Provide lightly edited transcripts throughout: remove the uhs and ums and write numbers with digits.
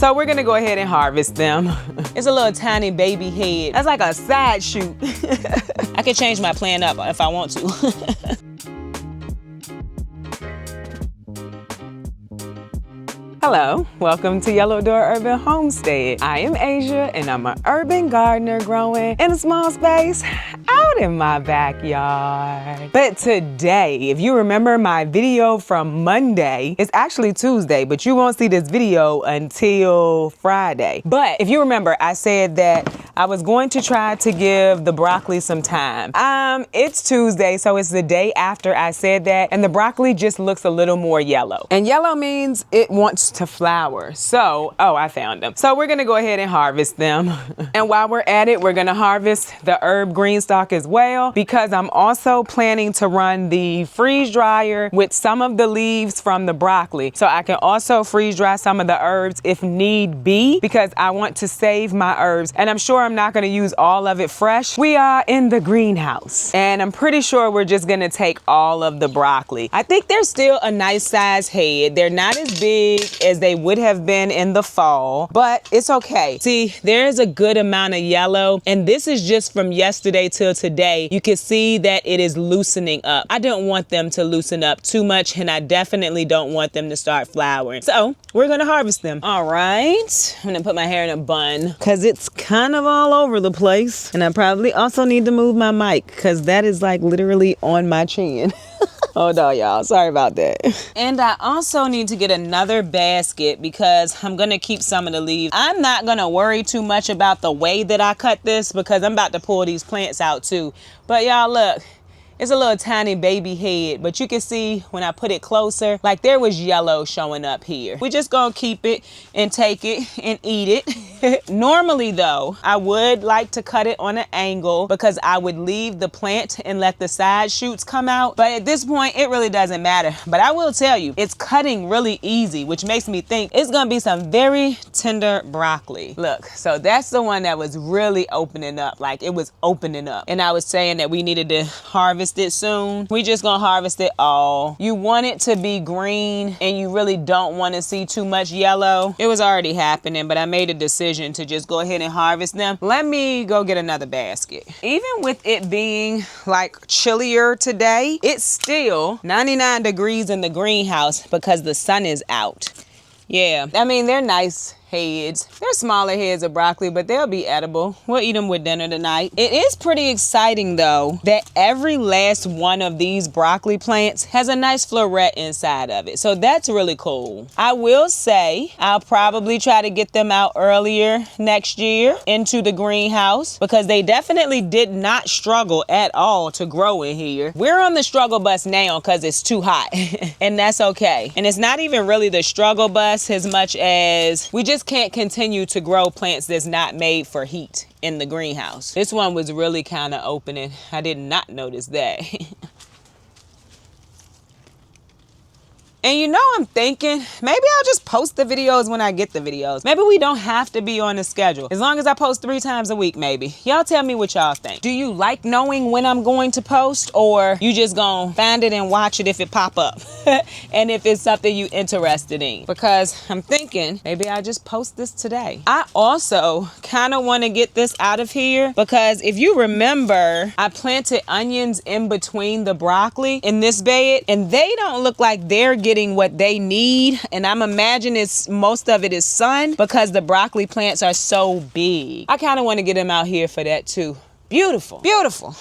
So we're gonna go ahead and harvest them. It's a little tiny baby head. That's like a side shoot. I could change my plan up if I want to. Hello, welcome to Yellow Door Urban Homestead. I am Asia and I'm an urban gardener growing in a small space out in my backyard. But today, if you remember my video from Monday, it's actually Tuesday, but you won't see this video until Friday. But if you remember, I said that I was going to try to give the broccoli some time. It's Tuesday, so it's the day after I said that, and the broccoli just looks a little more yellow. And yellow means it wants to flower. So, oh, I found them. So we're gonna go ahead and harvest them. And while we're at it, we're gonna harvest the herb green stalk as well, because I'm also planning to run the freeze dryer with some of the leaves from the broccoli. So I can also freeze dry some of the herbs if need be, because I want to save my herbs. And I'm sure I'm not gonna use all of it fresh. We are in the greenhouse, and I'm pretty sure we're just gonna take all of the broccoli. I think they're still a nice size head. They're not as big as they would have been in the fall, but it's okay. See, there's a good amount of yellow, and this is just from yesterday till today. You can see that it is loosening up. I don't want them to loosen up too much, and I definitely don't want them to start flowering. So we're gonna harvest them. All right, I'm gonna put my hair in a bun because it's kind of all over the place, and I probably also need to move my mic because that is like literally on my chin. Oh no, y'all, sorry about that. And I also need to get another basket because I'm gonna keep some of the leaves. I'm not gonna worry too much about the way that I cut this because I'm about to pull these plants out too. But y'all look, it's a little tiny baby head, but you can see when I put it closer, like there was yellow showing up here. We're just gonna keep it and take it and eat it. Normally though, I would like to cut it on an angle because I would leave the plant and let the side shoots come out. But at this point, it really doesn't matter. But I will tell you, it's cutting really easy, which makes me think it's gonna be some very tender broccoli. Look, so that's the one that was really opening up, like it was opening up. And I was saying that we needed to harvest it soon. We just gonna harvest it all. You want it to be green and you really don't want to see too much yellow. It was already happening, but I made a decision to just go ahead and harvest them. Let me go get another basket. Even with it being like chillier today, it's still 99 degrees in the greenhouse because the sun is out. Yeah, I mean, they're nice heads. They're smaller heads of broccoli, but they'll be edible. We'll eat them with dinner tonight. It is pretty exciting though that every last one of these broccoli plants has a nice floret inside of it. So that's really cool. I will say I'll probably try to get them out earlier next year into the greenhouse because they definitely did not struggle at all to grow in here. We're on the struggle bus now because it's too hot and that's okay. And it's not even really the struggle bus as much as we just can't continue to grow plants that's not made for heat in the greenhouse. This one was really kind of opening. I did not notice that. And you know, I'm thinking, maybe I'll just post the videos when I get the videos. Maybe we don't have to be on the schedule. As long as I post 3 times a week, maybe. Y'all tell me what y'all think. Do you like knowing when I'm going to post, or you just gonna find it and watch it if it pop up? And if it's something you interested in? Because I'm thinking, maybe I'll just post this today. I also kind of want to get this out of here because if you remember, I planted onions in between the broccoli in this bed, and they don't look like they're getting what they need, and I'm imagining most of it is sun because the broccoli plants are so big. I kind of want to get them out here for that too. Beautiful, beautiful.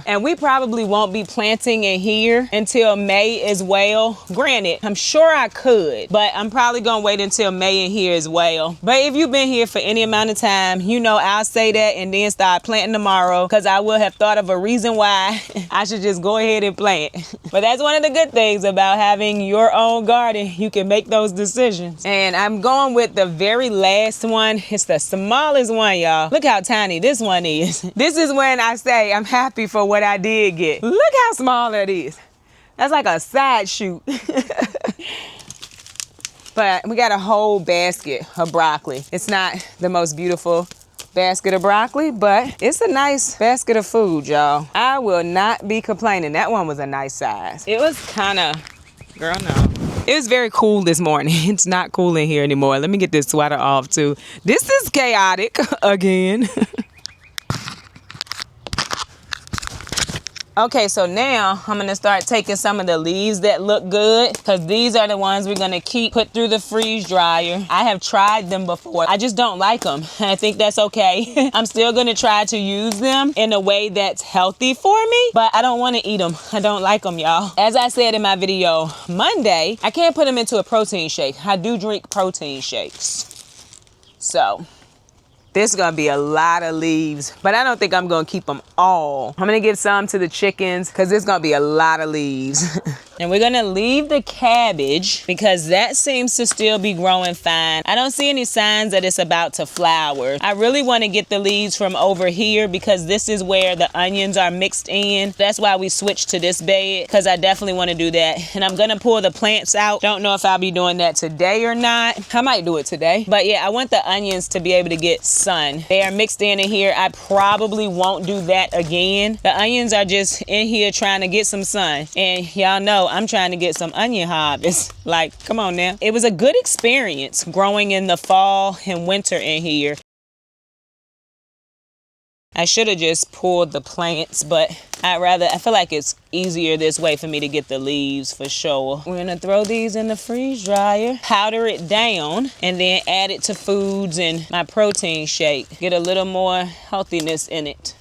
And we probably won't be planting in here until May as well. Granted, I'm sure I could, but I'm probably gonna wait until May in here as well. But if you've been here for any amount of time, you know I'll say that and then start planting tomorrow because I will have thought of a reason why I should just go ahead and plant. But that's one of the good things about having your own garden. You can make those decisions. And I'm going with the very last one. It's the smallest one, y'all. Look how tiny this one is. This is when I say I'm happy for what I did get. Look how small that is. That's like a side shoot. But we got a whole basket of broccoli. It's not the most beautiful basket of broccoli, but it's a nice basket of food, y'all. I will not be complaining. That one was a nice size. It was kind of, girl, no. It was very cool this morning. It's not cool in here anymore. Let me get this sweater off too. This is chaotic again. Okay, so now I'm gonna start taking some of the leaves that look good, because these are the ones we're gonna put through the freeze dryer. I have tried them before. I just don't like them. I think that's okay. I'm still gonna try to use them in a way that's healthy for me, but I don't wanna eat them. I don't like them, y'all. As I said in my video Monday, I can't put them into a protein shake. I do drink protein shakes. So this is gonna be a lot of leaves, but I don't think I'm gonna keep them all. I'm gonna give some to the chickens because there's gonna be a lot of leaves. And we're gonna leave the cabbage because that seems to still be growing fine. I don't see any signs that it's about to flower. I really wanna get the leaves from over here because this is where the onions are mixed in. That's why we switched to this bed, because I definitely wanna do that. And I'm gonna pull the plants out. Don't know if I'll be doing that today or not. I might do it today. But yeah, I want the onions to be able to get sun. They are mixed in here. I probably won't do that again. The onions are just in here trying to get some sun. And y'all know I'm trying to get some onion harvest. Like, come on now. It was a good experience growing in the fall and winter in here. I should have just pulled the plants, but I feel like it's easier this way for me to get the leaves for sure. We're gonna throw these in the freeze dryer, powder it down, and then add it to foods and my protein shake. Get a little more healthiness in it.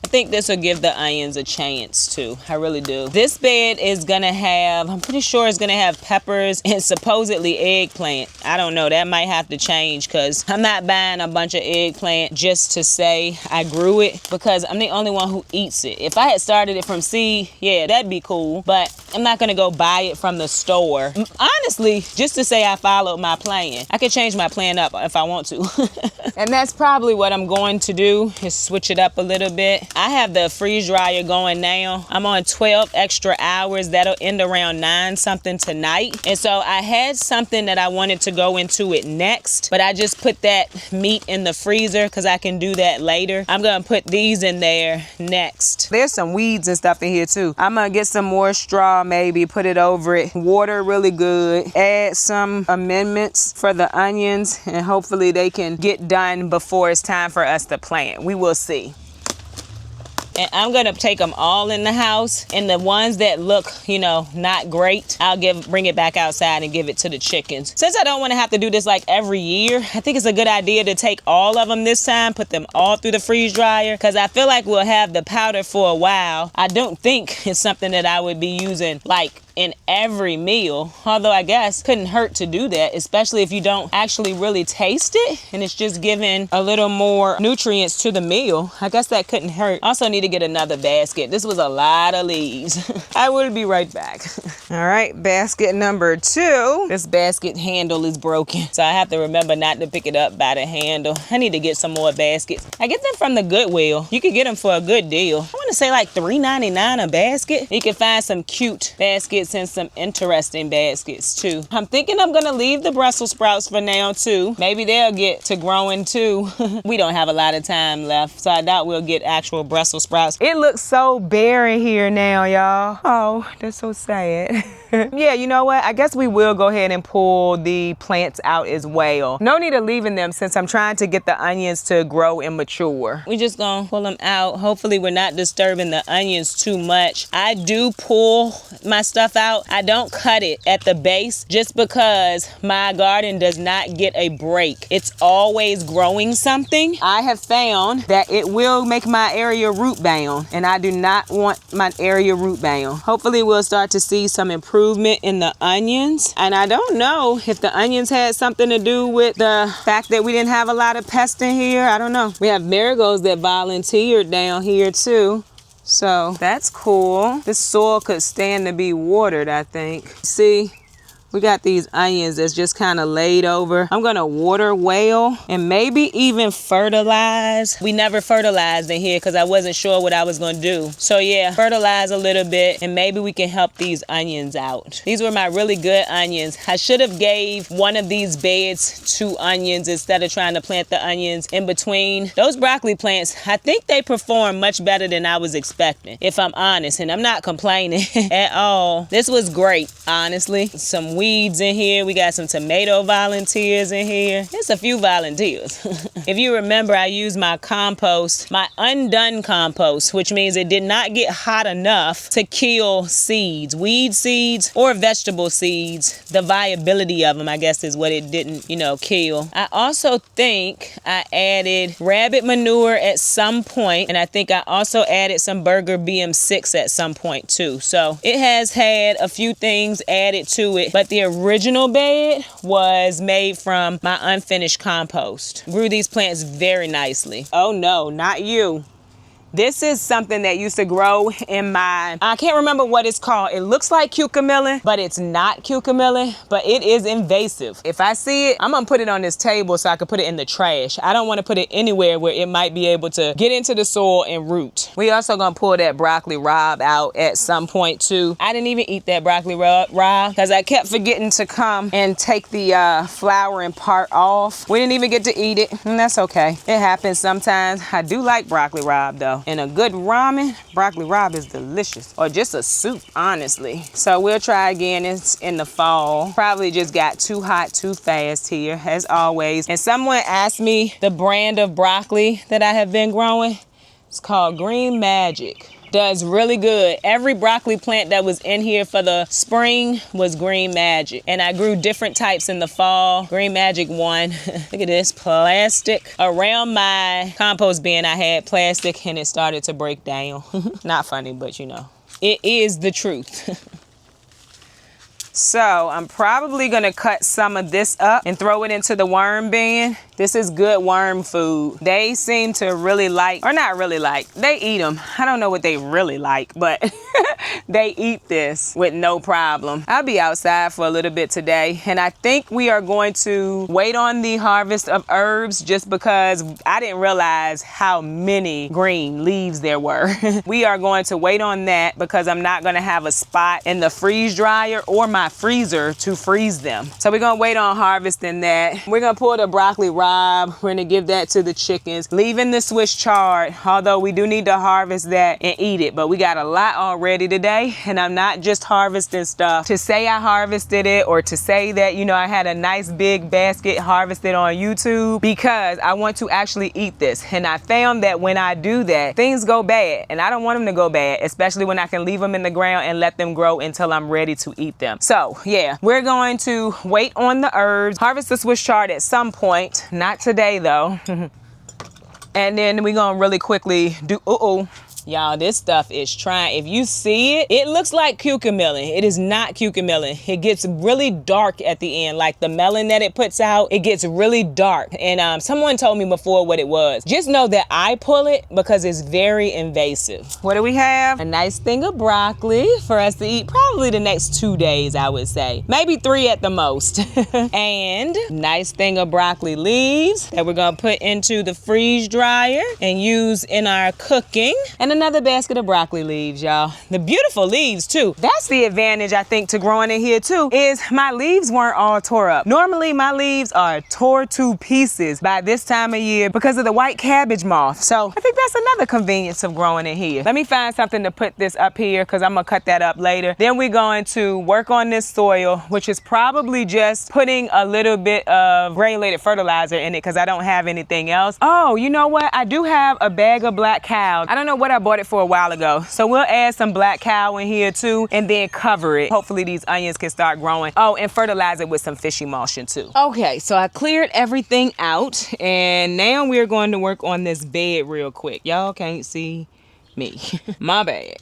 I think this will give the onions a chance too. I really do. This bed is gonna have, I'm pretty sure it's gonna have peppers and supposedly eggplant. I don't know, that might have to change because I'm not buying a bunch of eggplant just to say I grew it, because I'm the only one who eats it. If I had started it from seed, yeah, that'd be cool, but I'm not gonna go buy it from the store. Honestly, just to say I followed my plan. I could change my plan up if I want to. And that's probably what I'm going to do, is switch it up a little bit. I have the freeze dryer going now. I'm on 12 extra hours. That'll end around 9 something tonight. And so I had something that I wanted to go into it next, but I just put that meat in the freezer because I can do that later. I'm gonna put these in there next. There's some weeds and stuff in here too. I'm gonna get some more straw, maybe put it over it, water really good, add some amendments for the onions, and hopefully they can get done before it's time for us to plant. We will see. And I'm gonna take them all in the house, and the ones that look, you know, not great, I'll bring it back outside and give it to the chickens. Since I don't want to have to do this like every year, I think it's a good idea to take all of them this time, put them all through the freeze dryer, because I feel like we'll have the powder for a while. I don't think it's something that I would be using like in every meal, although I guess couldn't hurt to do that, especially if you don't actually really taste it and it's just giving a little more nutrients to the meal. I guess that couldn't hurt. Also need to get another basket. This was a lot of leaves. I will be right back. All right, basket number 2. This basket handle is broken, so I have to remember not to pick it up by the handle. I need to get some more baskets. I get them from the Goodwill. You can get them for a good deal. I want to say like $3.99 a basket. You can find some cute baskets and some interesting baskets too. I'm thinking I'm gonna leave the Brussels sprouts for now too. Maybe they'll get to growing too. We don't have a lot of time left, so I doubt we'll get actual Brussels sprouts. It looks so bare in here now, y'all. Oh, that's so sad. Yeah, you know what? I guess we will go ahead and pull the plants out as well. No need of leaving them since I'm trying to get the onions to grow and mature. We're just gonna pull them out. Hopefully we're not disturbing the onions too much. I do pull my stuff out. I don't cut it at the base just because my garden does not get a break. It's always growing something. I have found that it will make my area root bound, and I do not want my area root bound. Hopefully we'll start to see some improvement in the onions. And I don't know if the onions had something to do with the fact that we didn't have a lot of pests in here. I don't know. We have marigolds that volunteered down here too. So that's cool. This soil could stand to be watered, I think. See, We got these onions that's just kind of laid over. I'm gonna water well and maybe even fertilize. We never fertilized in here because I wasn't sure what I was gonna do. So yeah, fertilize a little bit and maybe we can help these onions out. These were my really good onions. I should have gave one of these beds 2 onions instead of trying to plant the onions in between. Those broccoli plants, I think they perform much better than I was expecting, if I'm honest, and I'm not complaining at all. This was great, honestly. Some weeds in here. We got some tomato volunteers in here. There's a few volunteers. If you remember, I used my compost, my undone compost, which means it did not get hot enough to kill seeds, weed seeds or vegetable seeds. The viability of them, I guess, is what it didn't, kill. I also think I added rabbit manure at some point, and I think I also added some Burger BM6 at some point too. So it has had a few things added to it, but the original bed was made from my unfinished compost. Grew these plants very nicely. Oh no, not you. This is something that used to grow in my, I can't remember what it's called. It looks like cucamelon, but it's not cucamelon, but it is invasive. If I see it, I'm gonna put it on this table so I can put it in the trash. I don't wanna put it anywhere where it might be able to get into the soil and root. We also gonna pull that broccoli rabe out at some point too. I didn't even eat that broccoli rabe because I kept forgetting to come and take the flowering part off. We didn't even get to eat it, and that's okay. It happens sometimes. I do like broccoli rabe though. And a good ramen, broccoli rabe is delicious. Or just a soup, honestly. So we'll try again. It's in the fall. Probably just got too hot too fast here, as always. And someone asked me the brand of broccoli that I have been growing. It's called Green Magic. Does really good. Every broccoli plant that was in here for the spring was Green Magic. And I grew different types in the fall. Green Magic won. Look at this plastic. Around my compost bin, I had plastic and it started to break down. Not funny, but it is the truth. So I'm probably gonna cut some of this up and throw it into the worm bin. This is good worm food. They seem to really like, or not really like, they eat them. I don't know what they really like, but they eat this with no problem. I'll be outside for a little bit today, and I think we are going to wait on the harvest of herbs just because I didn't realize how many green leaves there were. We are going to wait on that because I'm not gonna have a spot in the freeze dryer or my freezer to freeze them. So we're gonna wait on harvesting that. We're gonna pull the broccoli rabe. We're gonna give that to the chickens, leaving the Swiss chard, although we do need to harvest that and eat it. But we got a lot already today, and I'm not just harvesting stuff to say I harvested it or to say that, I had a nice big basket harvested on YouTube, because I want to actually eat this. And I found that when I do that, things go bad, and I don't want them to go bad, especially when I can leave them in the ground and let them grow until I'm ready to eat them. So yeah, we're going to wait on the herbs, harvest the Swiss chard at some point. Not today though. And then we're gonna really quickly do, y'all, this stuff is trying. If you see it, it looks like cucamelon. It is not cucamelon. It gets really dark at the end, like the melon that it puts out, it gets really dark. And someone told me before what it was. Just know that I pull it because it's very invasive. What do we have? A nice thing of broccoli for us to eat probably the next 2 days, I would say. Maybe 3 at the most. And nice thing of broccoli leaves that we're gonna put into the freeze dryer and use in our cooking. And another basket of broccoli leaves, y'all. The beautiful leaves too. That's the advantage, I think, to growing in here too, is my leaves weren't all tore up. Normally my leaves are tore to pieces by this time of year because of the white cabbage moth. So I think that's another convenience of growing in here. Let me find something to put this up here because I'm gonna cut that up later. Then we're going to work on this soil, which is probably just putting a little bit of granulated fertilizer in it because I don't have anything else. Oh, you know what? I do have a bag of black cow. I don't know what I bought it for a while ago. So we'll add some black cow in here too and then cover it. Hopefully these onions can start growing. Oh, and fertilize it with some fish emulsion too. Okay, so I cleared everything out and now we're going to work on this bed real quick. Y'all can't see me. My bad.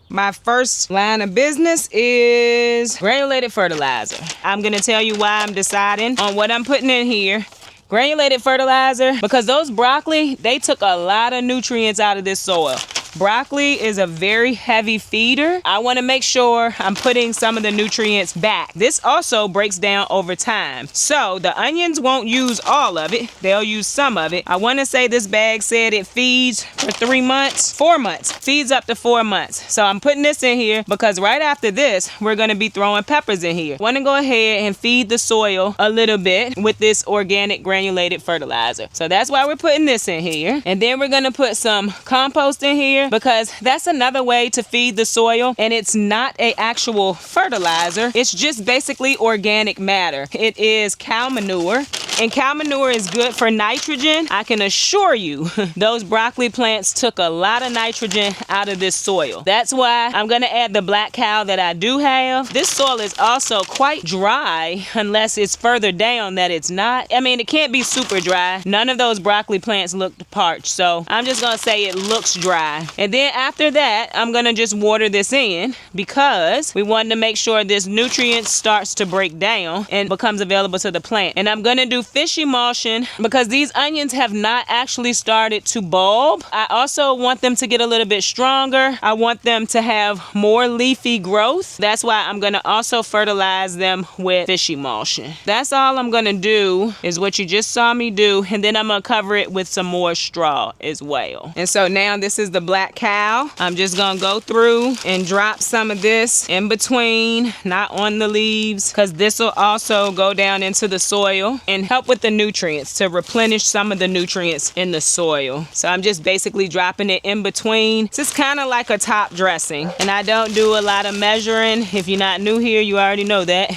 My first line of business is granulated fertilizer. I'm gonna tell you why I'm deciding on what I'm putting in here. Granulated fertilizer, because those broccoli, they took a lot of nutrients out of this soil. broccoli is a very heavy feeder. I want to make sure I'm putting some of the nutrients back. This also breaks down over time. So the onions won't use all of it. They'll use some of it. I want to say this bag said it feeds for 3 months, 4 months, feeds up to 4 months. So I'm putting this in here because right after this, we're going to be throwing peppers in here. Want to go ahead and feed the soil a little bit with this organic granulated fertilizer. So that's why we're putting this in here. And then we're going to put some compost in here because that's another way to feed the soil, and it's not an actual fertilizer. It's just basically organic matter. It is cow manure, and cow manure is good for nitrogen. I can assure you those broccoli plants took a lot of nitrogen out of this soil. That's why I'm going to add the black cow that I do have. This soil is also quite dry unless it's further down that it's not. I mean, it can't be super dry. None of those broccoli plants looked parched, so I'm just going to say it looks dry. And then after that, I'm going to just water this in because we wanted to make sure this nutrient starts to break down and becomes available to the plant. And I'm going to do fish emulsion because these onions have not actually started to bulb. I also want them to get a little bit stronger. I want them to have more leafy growth. That's why I'm going to also fertilize them with fish emulsion. That's all I'm going to do is what you just saw me do, and then I'm going to cover it with some more straw as well. And so now this is the black cow. I'm just going to go through and drop some of this in between, not on the leaves, because this will also go down into the soil and help with the nutrients, to replenish some of the nutrients in the soil. So I'm just basically dropping it in between. This is kind of like a top dressing, and I don't do a lot of measuring. If you're not new here, you already know that.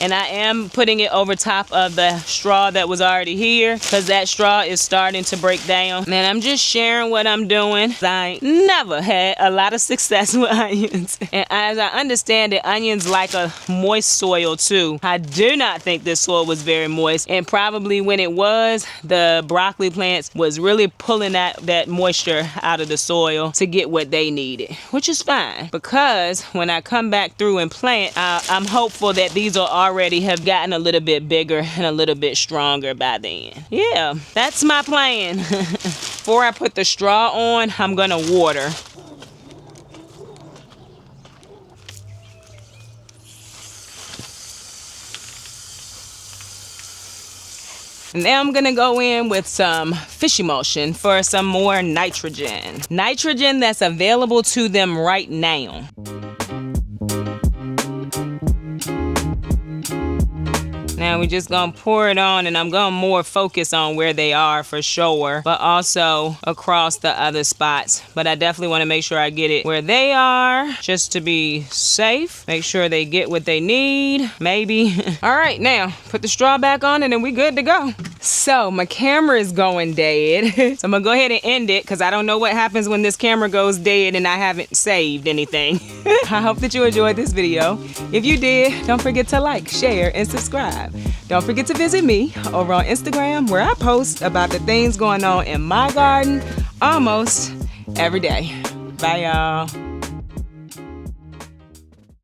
And I am putting it over top of the straw that was already here because that straw is starting to break down. And I'm just sharing what I'm doing. I ain't never had a lot of success with onions. And as I understand it, onions like a moist soil too. I do not think this soil was very moist. And probably when it was, the broccoli plants was really pulling that moisture out of the soil to get what they needed, which is fine because when I come back through and plant, I'm hopeful that these will already have gotten a little bit bigger and a little bit stronger by then. Yeah, that's my plan. Before I put the straw on, I'm gonna water. Now I'm gonna go in with some fish emulsion for some more nitrogen. Nitrogen that's available to them right now. Now we're just gonna pour it on, and I'm gonna more focus on where they are for sure, but also across the other spots. But I definitely wanna make sure I get it where they are, just to be safe. Make sure they get what they need, maybe. All right, now put the straw back on and then we good to go. So my camera is going dead. So I'm gonna go ahead and end it because I don't know what happens when this camera goes dead and I haven't saved anything. I hope that you enjoyed this video. If you did, don't forget to like, share, and subscribe. Don't forget to visit me over on Instagram where I post about the things going on in my garden almost every day. Bye, y'all.